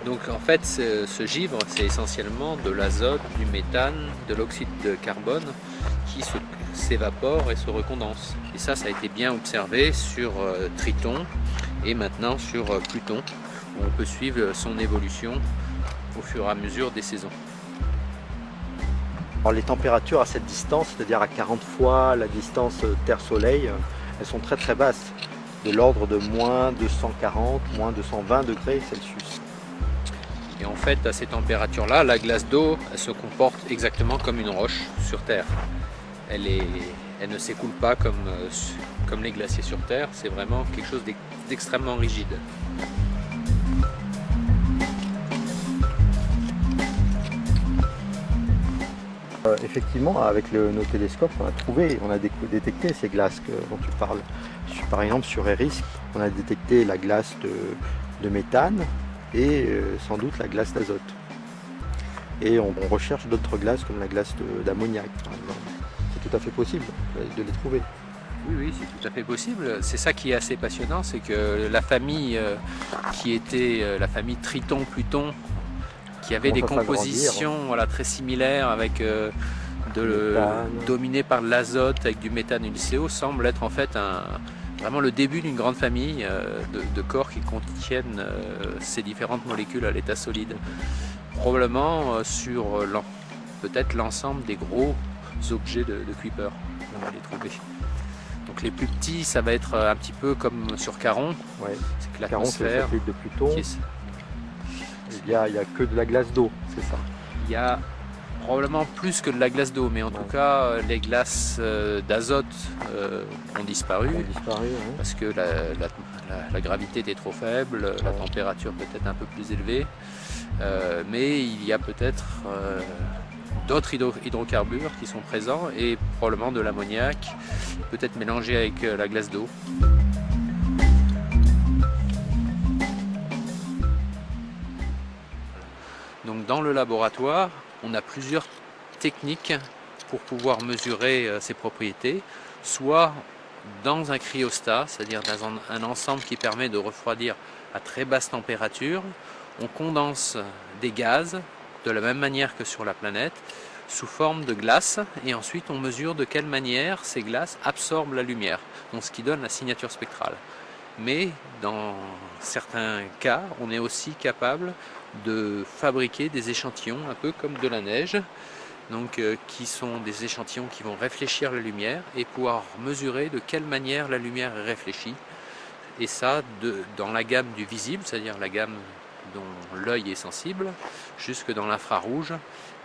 Donc en fait, ce givre, c'est essentiellement de l'azote, du méthane, de l'oxyde de carbone qui s'évapore et se recondense. Et ça a été bien observé sur Triton et maintenant sur Pluton, où on peut suivre son évolution au fur et à mesure des saisons. Alors les températures à cette distance, c'est-à-dire à 40 fois la distance Terre-Soleil, elles sont très très basses, de l'ordre de moins 240, moins 220 degrés Celsius. Et en fait, à ces températures-là, la glace d'eau, elle se comporte exactement comme une roche sur Terre. Elle ne s'écoule pas comme les glaciers sur Terre, c'est vraiment quelque chose d'extrêmement rigide. Effectivement, avec nos télescopes, on a détecté ces glaces dont tu parles. Par exemple, sur Eris, on a détecté la glace de méthane et sans doute la glace d'azote. Et on recherche d'autres glaces comme la glace d'ammoniac, par exemple. C'est tout à fait possible de les trouver. Oui, c'est tout à fait possible. C'est ça qui est assez passionnant, c'est que la famille qui était la famille Triton-Pluton, qui avait des compositions très similaires avec dominées par l'azote avec du méthane et du CO, semble être en fait vraiment le début d'une grande famille de corps qui contiennent ces différentes molécules à l'état solide. Probablement sur peut-être l'ensemble des gros objets de Kuiper, on va les trouver. Donc les plus petits, ça va être un petit peu comme sur Charon. Ouais. C'est que Charon, c'est le satellite de Pluton. Il n'y a que de la glace d'eau, c'est ça? Il y a probablement plus que de la glace d'eau, mais en tout cas, les glaces d'azote ont disparu, parce que la gravité était trop faible, la température peut-être un peu plus élevée, mais il y a peut-être d'autres hydrocarbures qui sont présents et probablement de l'ammoniac, peut-être mélangé avec la glace d'eau. Donc dans le laboratoire, on a plusieurs techniques pour pouvoir mesurer ces propriétés, soit dans un cryostat, c'est-à-dire dans un ensemble qui permet de refroidir à très basse température. On condense des gaz de la même manière que sur la planète, sous forme de glace, et ensuite on mesure de quelle manière ces glaces absorbent la lumière, donc ce qui donne la signature spectrale. Mais dans certains cas, on est aussi capable de fabriquer des échantillons un peu comme de la neige, donc qui sont des échantillons qui vont réfléchir la lumière et pouvoir mesurer de quelle manière la lumière est réfléchie, et ça dans la gamme du visible, c'est-à-dire la gamme dont l'œil est sensible, jusque dans l'infrarouge,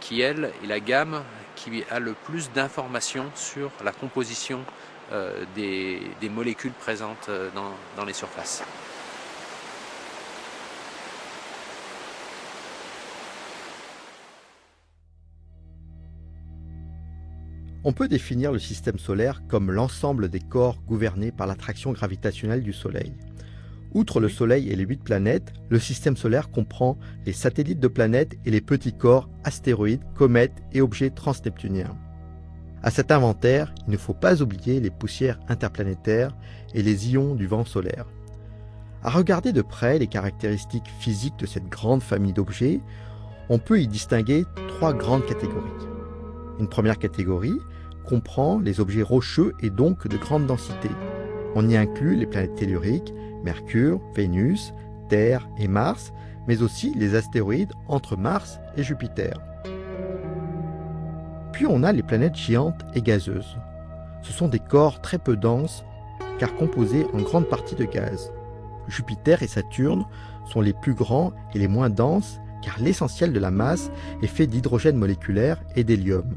qui elle est la gamme qui a le plus d'informations sur la composition des molécules présentes dans les surfaces. On peut définir le système solaire comme l'ensemble des corps gouvernés par l'attraction gravitationnelle du Soleil. Outre le Soleil et les 8 planètes, le système solaire comprend les satellites de planètes et les petits corps, astéroïdes, comètes et objets transneptuniens. À cet inventaire, il ne faut pas oublier les poussières interplanétaires et les ions du vent solaire. À regarder de près les caractéristiques physiques de cette grande famille d'objets, on peut y distinguer 3 grandes catégories. Une première catégorie comprend les objets rocheux et donc de grande densité. On y inclut les planètes telluriques, Mercure, Vénus, Terre et Mars, mais aussi les astéroïdes entre Mars et Jupiter. Puis on a les planètes géantes et gazeuses. Ce sont des corps très peu denses, car composés en grande partie de gaz. Jupiter et Saturne sont les plus grands et les moins denses, car l'essentiel de la masse est fait d'hydrogène moléculaire et d'hélium.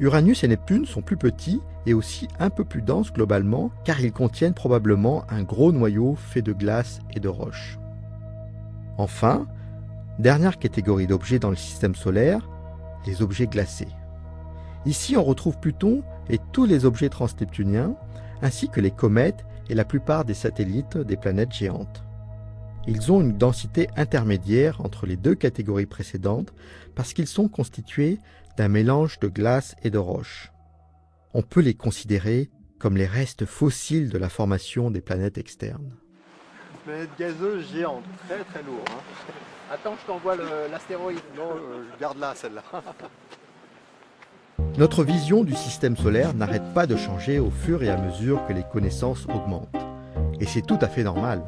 Uranus et Neptune sont plus petits et aussi un peu plus denses globalement, car ils contiennent probablement un gros noyau fait de glace et de roches. Enfin, dernière catégorie d'objets dans le système solaire, les objets glacés. Ici, on retrouve Pluton et tous les objets transneptuniens, ainsi que les comètes et la plupart des satellites des planètes géantes. Ils ont une densité intermédiaire entre les 2 catégories précédentes parce qu'ils sont constitués d'un mélange de glace et de roches. On peut les considérer comme les restes fossiles de la formation des planètes externes. planète gazeuse géante, très très lourd. Hein. Attends, je t'envoie l'astéroïde. Non, je garde là celle-là. Notre vision du système solaire n'arrête pas de changer au fur et à mesure que les connaissances augmentent. Et c'est tout à fait normal.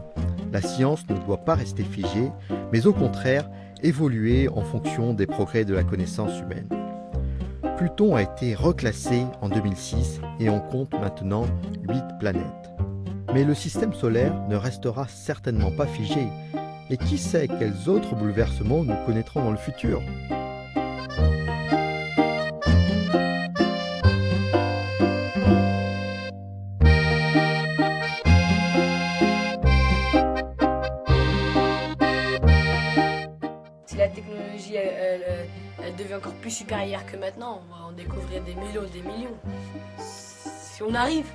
La science ne doit pas rester figée, mais au contraire évoluer en fonction des progrès de la connaissance humaine. Pluton a été reclassé en 2006 et on compte maintenant 8 planètes. Mais le système solaire ne restera certainement pas figé. Et qui sait quels autres bouleversements nous connaîtrons dans le futur ? Si la technologie elle devient encore plus supérieure que maintenant, on va en découvrir des millions. Si on arrive.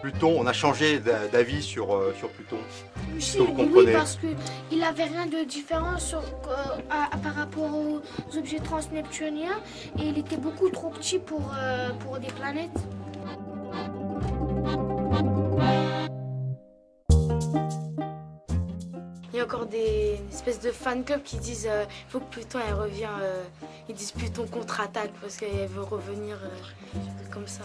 Pluton, on a changé d'avis sur Pluton. Si, que vous oui, comprenez. parce qu'il n'avait rien de différent par rapport aux objets transneptuniens et il était beaucoup trop petit pour des planètes. Il y a encore des espèces de fan clubs qui disent faut que Pluton elle revient. Ils disent Pluton contre-attaque parce qu'elle veut revenir comme ça.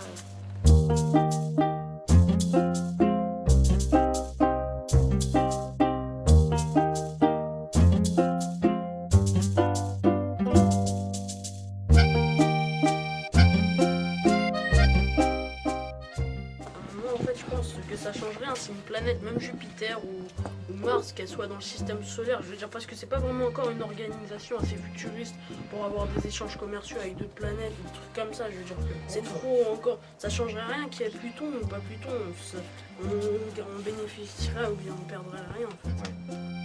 Moi, en fait, je pense que ça change rien si une planète, même Jupiter ou Mars, qu'elle soit dans le système solaire. Je veux dire, parce que c'est pas vraiment encore une organisation assez futuriste pour avoir des échanges commerciaux avec d'autres planètes ou des trucs comme ça. Je veux dire, c'est trop encore. Ça changerait rien qu'il y ait Pluton ou pas Pluton. On bénéficierait ou bien on perdrait rien en fait. Ouais.